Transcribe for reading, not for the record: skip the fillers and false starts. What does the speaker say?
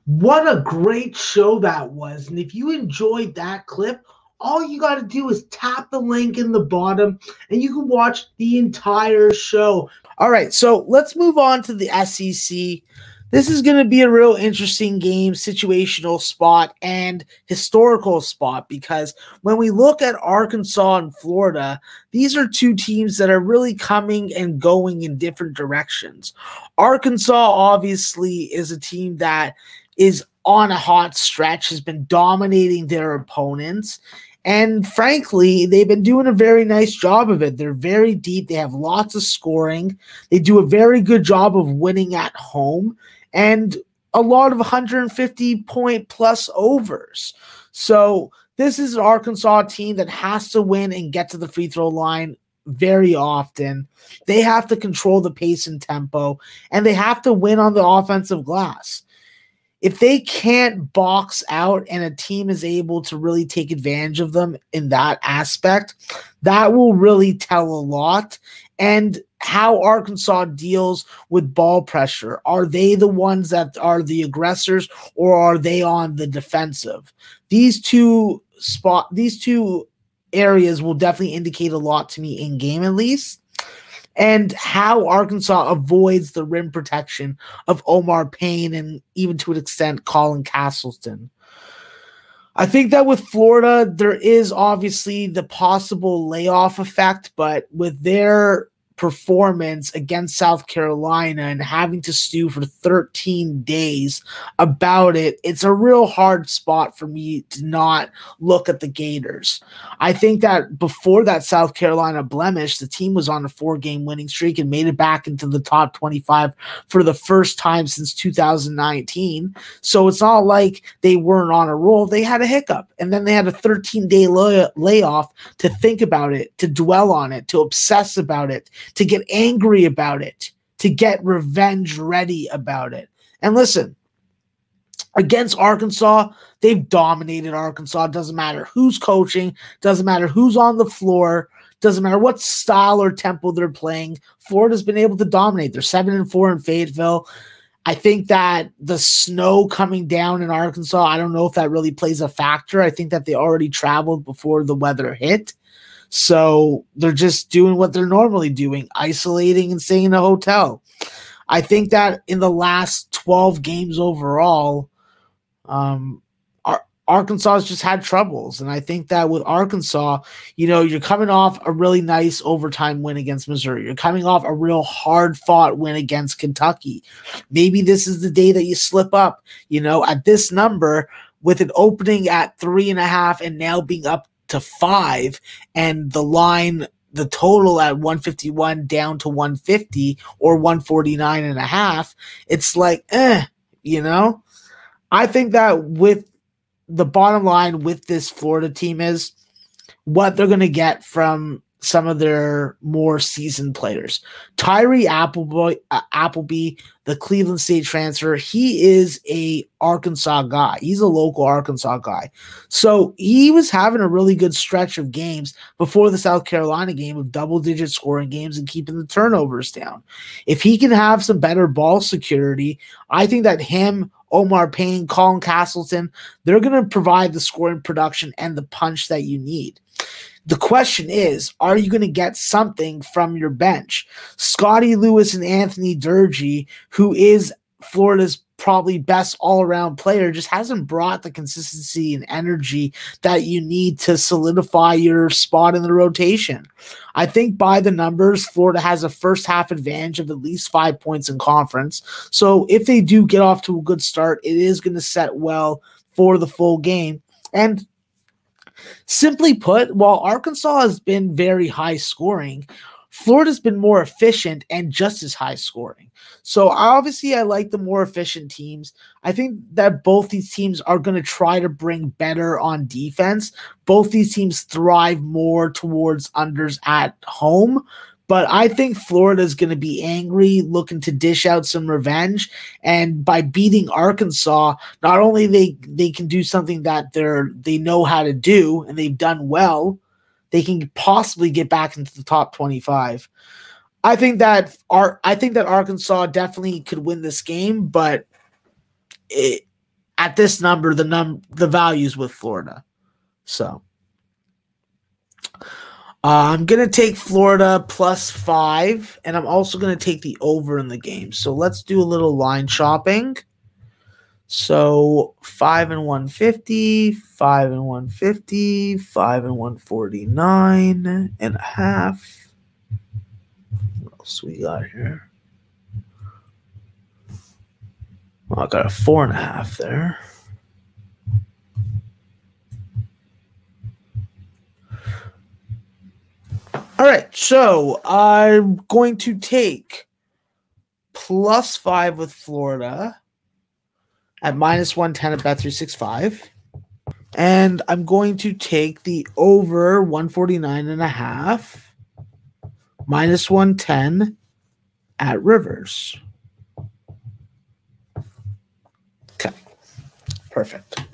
What a great show that was. And if you enjoyed that clip, all you got to do is tap the link in the bottom and you can watch the entire show. All right, so let's move on to the SEC. This is going to be a real interesting game, situational spot and historical spot, because when we look at Arkansas and Florida, these are two teams that are really coming and going in different directions. Arkansas obviously is a team that is on a hot stretch, has been dominating their opponents. And frankly, they've been doing a very nice job of it. They're very deep. They have lots of scoring. They do a very good job of winning at home and a lot of 150-point plus overs. So this is an Arkansas team that has to win and get to the free throw line very often. They have to control the pace and tempo, and they have to win on the offensive glass. If they can't box out and a team is able to really take advantage of them in that aspect, that will really tell a lot. And how Arkansas deals with ball pressure. Are they the ones that are the aggressors, or are they on the defensive? These two areas will definitely indicate a lot to me in game, at least. And how Arkansas avoids the rim protection of Omar Payne and even to an extent Colin Castleton. I think that with Florida, there is obviously the possible layoff effect, but with their performance against South Carolina and having to stew for 13 days about it, it's a real hard spot for me to not look at the Gators. I think that before that South Carolina blemish, the team was on a 4-game winning streak and made it back into the top 25 for the first time since 2019. So it's not like they weren't on a roll. They had a hiccup, and then they had a 13-day layoff to think about it, to dwell on it, to obsess about it, to get angry about it, to get revenge ready about it. And listen, against Arkansas, they've dominated Arkansas. Doesn't matter who's coaching, doesn't matter who's on the floor, doesn't matter what style or tempo they're playing. Florida's been able to dominate. They're 7-4 in Fayetteville. I think that the snow coming down in Arkansas, I don't know if that really plays a factor. I think that they already traveled before the weather hit. So they're just doing what they're normally doing, isolating and staying in a hotel. I think that in the last 12 games overall, Arkansas has just had troubles. And I think that with Arkansas, you're coming off a really nice overtime win against Missouri. You're coming off a real hard-fought win against Kentucky. Maybe this is the day that you slip up, at this number with an opening at 3.5 and now being up to 5, and the total at 151 down to 150 or 149.5. It's like, I think that with the bottom line with this Florida team is what they're going to get from some of their more seasoned players. Tyree Appleby, the Cleveland State transfer, he is a Arkansas guy. He's a local Arkansas guy. So he was having a really good stretch of games before the South Carolina game of double-digit scoring games and keeping the turnovers down. If he can have some better ball security, I think that him, Omar Payne, Colin Castleton, they're going to provide the scoring production and the punch that you need. The question is, are you going to get something from your bench? Scotty Lewis and Anthony Durgee, who is Florida's probably best all-around player, just hasn't brought the consistency and energy that you need to solidify your spot in the rotation. I think by the numbers, Florida has a first half advantage of at least 5 points in conference. So if they do get off to a good start, it is going to set well for the full game. And simply put, while Arkansas has been very high scoring, Florida's been more efficient and just as high scoring. So obviously I like the more efficient teams. I think that both these teams are going to try to bring better on defense. Both these teams thrive more towards unders at home. But I think Florida is going to be angry, looking to dish out some revenge. And by beating Arkansas, not only they can do something that they know how to do and they've done well, they can possibly get back into the top 25. I think that Arkansas definitely could win this game, but at this number, the values with Florida. So I'm going to take Florida +5, and I'm also going to take the over in the game. So let's do a little line shopping. So 5 and 150, 5 and 150, 5 and 149.5. What else we got here? Well, I got a 4.5 there. All right, so I'm going to take +5 with Florida at -110 at Bet365. And I'm going to take the over 149.5 -110 at Rivers. Okay, perfect.